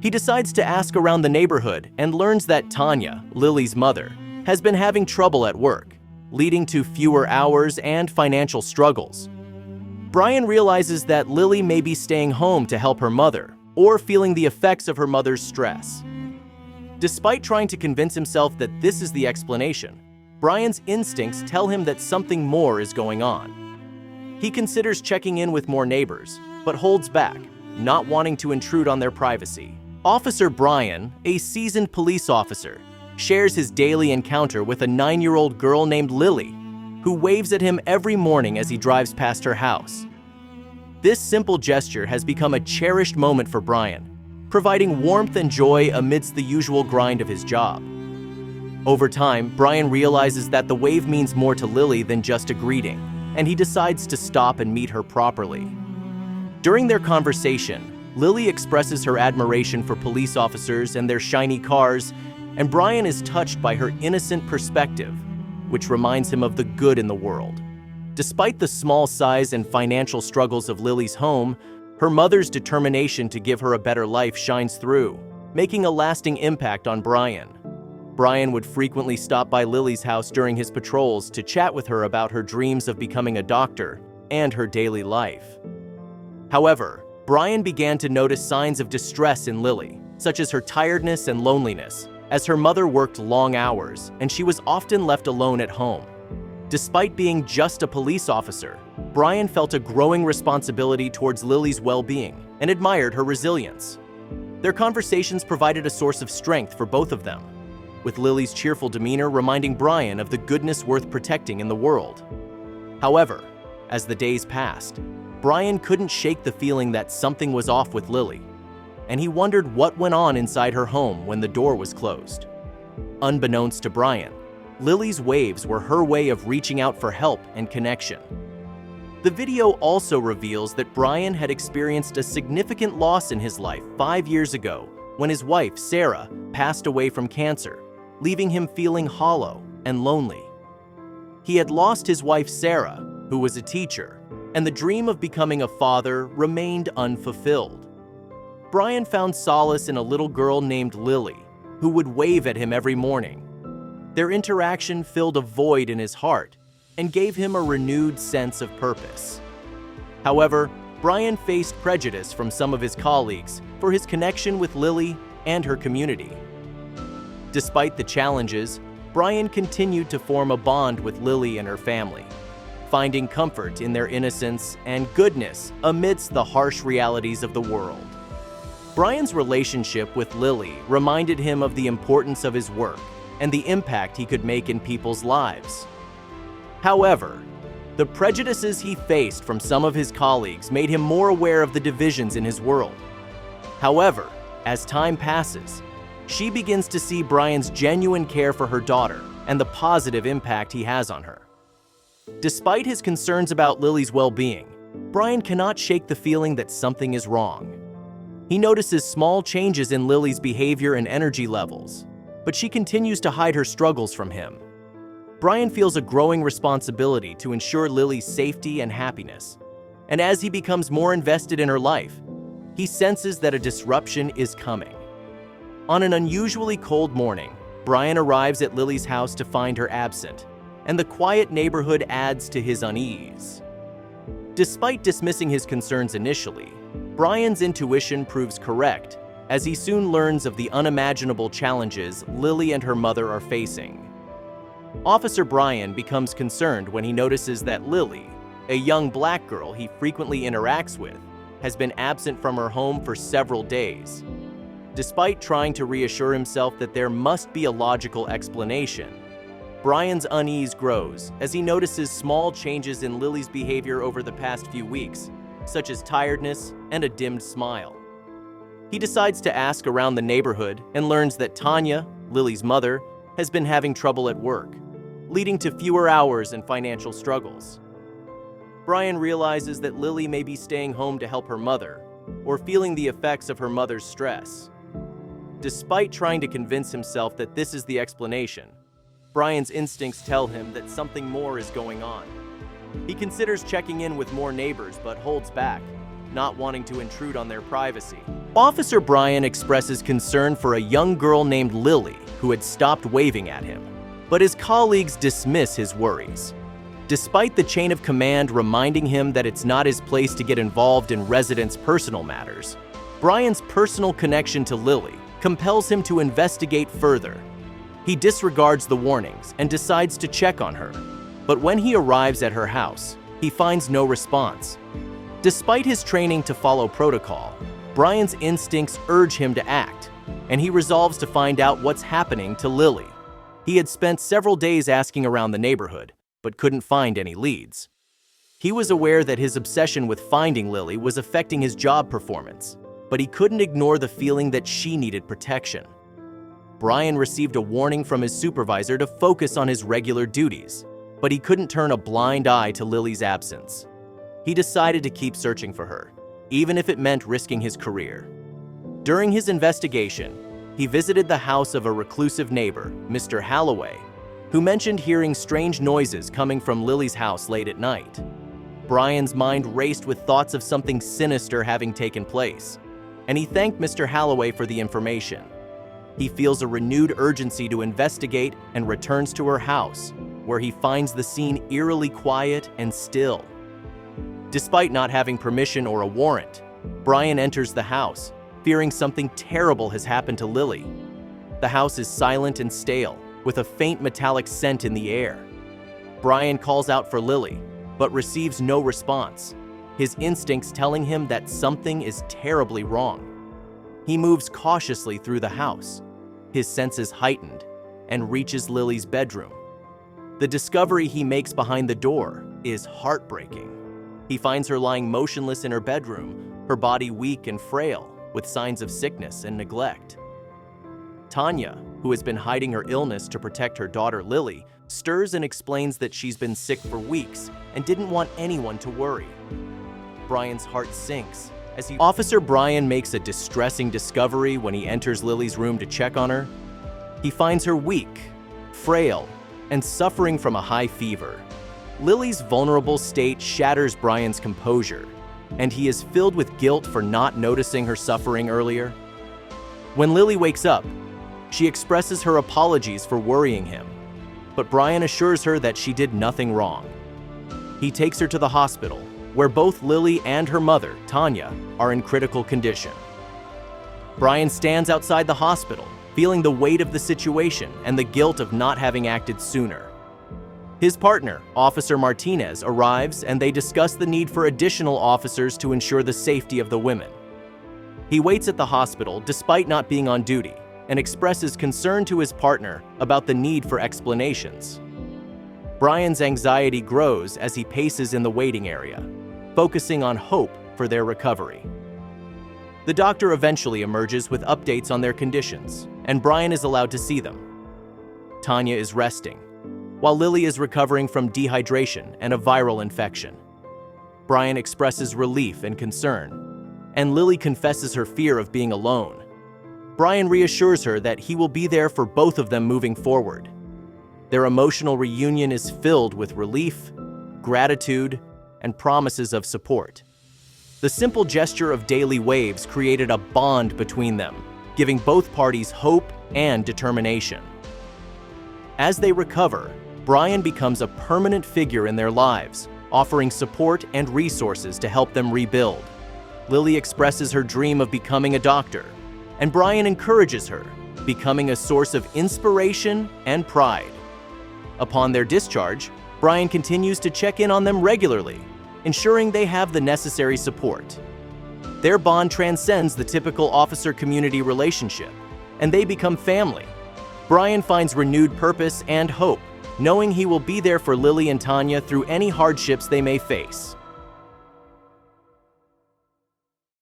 He decides to ask around the neighborhood and learns that Tanya, Lily's mother, has been having trouble at work, leading to fewer hours and financial struggles. Brian realizes that Lily may be staying home to help her mother or feeling the effects of her mother's stress. Despite trying to convince himself that this is the explanation, Brian's instincts tell him that something more is going on. He considers checking in with more neighbors, but holds back, not wanting to intrude on their privacy. Officer Brian, a seasoned police officer, shares his daily encounter with a 9-year-old girl named Lily, who waves at him every morning as he drives past her house. This simple gesture has become a cherished moment for Brian, providing warmth and joy amidst the usual grind of his job. Over time, Brian realizes that the wave means more to Lily than just a greeting, and he decides to stop and meet her properly. During their conversation, Lily expresses her admiration for police officers and their shiny cars, and Brian is touched by her innocent perspective, which reminds him of the good in the world. Despite the small size and financial struggles of Lily's home, her mother's determination to give her a better life shines through, making a lasting impact on Brian. Brian would frequently stop by Lily's house during his patrols to chat with her about her dreams of becoming a doctor and her daily life. However, Brian began to notice signs of distress in Lily, such as her tiredness and loneliness, as her mother worked long hours and she was often left alone at home. Despite being just a police officer, Brian felt a growing responsibility towards Lily's well-being and admired her resilience. Their conversations provided a source of strength for both of them, with Lily's cheerful demeanor reminding Brian of the goodness worth protecting in the world. However, as the days passed, Brian couldn't shake the feeling that something was off with Lily, and he wondered what went on inside her home when the door was closed. Unbeknownst to Brian, Lily's waves were her way of reaching out for help and connection. The video also reveals that Brian had experienced a significant loss in his life 5 years ago when his wife, Sarah, passed away from cancer, leaving him feeling hollow and lonely. He had lost his wife, Sarah, who was a teacher, and the dream of becoming a father remained unfulfilled. Brian found solace in a little girl named Lily, who would wave at him every morning. Their interaction filled a void in his heart and gave him a renewed sense of purpose. However, Brian faced prejudice from some of his colleagues for his connection with Lily and her community. Despite the challenges, Brian continued to form a bond with Lily and her family, finding comfort in their innocence and goodness amidst the harsh realities of the world. Brian's relationship with Lily reminded him of the importance of his work and the impact he could make in people's lives. However, the prejudices he faced from some of his colleagues made him more aware of the divisions in his world. However, as time passes, she begins to see Brian's genuine care for her daughter and the positive impact he has on her. Despite his concerns about Lily's well-being, Brian cannot shake the feeling that something is wrong. He notices small changes in Lily's behavior and energy levels, but she continues to hide her struggles from him. Brian feels a growing responsibility to ensure Lily's safety and happiness, and as he becomes more invested in her life, he senses that a disruption is coming. On an unusually cold morning, Brian arrives at Lily's house to find her absent, and the quiet neighborhood adds to his unease. Despite dismissing his concerns initially, Brian's intuition proves correct as he soon learns of the unimaginable challenges Lily and her mother are facing. Officer Brian becomes concerned when he notices that Lily, a young black girl he frequently interacts with, has been absent from her home for several days. Despite trying to reassure himself that there must be a logical explanation, Brian's unease grows as he notices small changes in Lily's behavior over the past few weeks, such as tiredness and a dimmed smile. He decides to ask around the neighborhood and learns that Tanya, Lily's mother, has been having trouble at work, leading to fewer hours and financial struggles. Brian realizes that Lily may be staying home to help her mother or feeling the effects of her mother's stress. Despite trying to convince himself that this is the explanation, Brian's instincts tell him that something more is going on. He considers checking in with more neighbors but holds back, not wanting to intrude on their privacy. Officer Brian expresses concern for a young girl named Lily who had stopped waving at him, but his colleagues dismiss his worries. Despite the chain of command reminding him that it's not his place to get involved in residents' personal matters, Brian's personal connection to Lily compels him to investigate further. He disregards the warnings and decides to check on her, but when he arrives at her house, he finds no response. Despite his training to follow protocol, Brian's instincts urge him to act, and he resolves to find out what's happening to Lily. He had spent several days asking around the neighborhood, but couldn't find any leads. He was aware that his obsession with finding Lily was affecting his job performance, but he couldn't ignore the feeling that she needed protection. Brian received a warning from his supervisor to focus on his regular duties, but he couldn't turn a blind eye to Lily's absence. He decided to keep searching for her, even if it meant risking his career. During his investigation, he visited the house of a reclusive neighbor, Mr. Halloway, who mentioned hearing strange noises coming from Lily's house late at night. Brian's mind raced with thoughts of something sinister having taken place, and he thanked Mr. Halloway for the information. He feels a renewed urgency to investigate and returns to her house, where he finds the scene eerily quiet and still. Despite not having permission or a warrant, Brian enters the house, fearing something terrible has happened to Lily. The house is silent and stale, with a faint metallic scent in the air. Brian calls out for Lily, but receives no response, his instincts telling him that something is terribly wrong. He moves cautiously through the house, his senses heightened, and reaches Lily's bedroom. The discovery he makes behind the door is heartbreaking. He finds her lying motionless in her bedroom, her body weak and frail, with signs of sickness and neglect. Tanya, who has been hiding her illness to protect her daughter Lily, stirs and explains that she's been sick for weeks and didn't want anyone to worry. Brian's heart sinks as Officer Brian makes a distressing discovery when he enters Lily's room to check on her. He finds her weak, frail, and suffering from a high fever. Lily's vulnerable state shatters Brian's composure, and he is filled with guilt for not noticing her suffering earlier. When Lily wakes up, she expresses her apologies for worrying him, but Brian assures her that she did nothing wrong. He takes her to the hospital, where both Lily and her mother, Tanya, are in critical condition. Brian stands outside the hospital, feeling the weight of the situation and the guilt of not having acted sooner. His partner, Officer Martinez, arrives and they discuss the need for additional officers to ensure the safety of the women. He waits at the hospital despite not being on duty and expresses concern to his partner about the need for explanations. Brian's anxiety grows as he paces in the waiting area, focusing on hope for their recovery. The doctor eventually emerges with updates on their conditions, and Brian is allowed to see them. Tanya is resting, while Lily is recovering from dehydration and a viral infection. Brian expresses relief and concern, and Lily confesses her fear of being alone. Brian reassures her that he will be there for both of them moving forward. Their emotional reunion is filled with relief, gratitude, and promises of support. The simple gesture of daily waves created a bond between them, giving both parties hope and determination. As they recover, Brian becomes a permanent figure in their lives, offering support and resources to help them rebuild. Lily expresses her dream of becoming a doctor, and Brian encourages her, becoming a source of inspiration and pride. Upon their discharge, Brian continues to check in on them regularly, ensuring they have the necessary support. Their bond transcends the typical officer-community relationship, and they become family. Brian finds renewed purpose and hope, knowing he will be there for Lily and Tanya through any hardships they may face.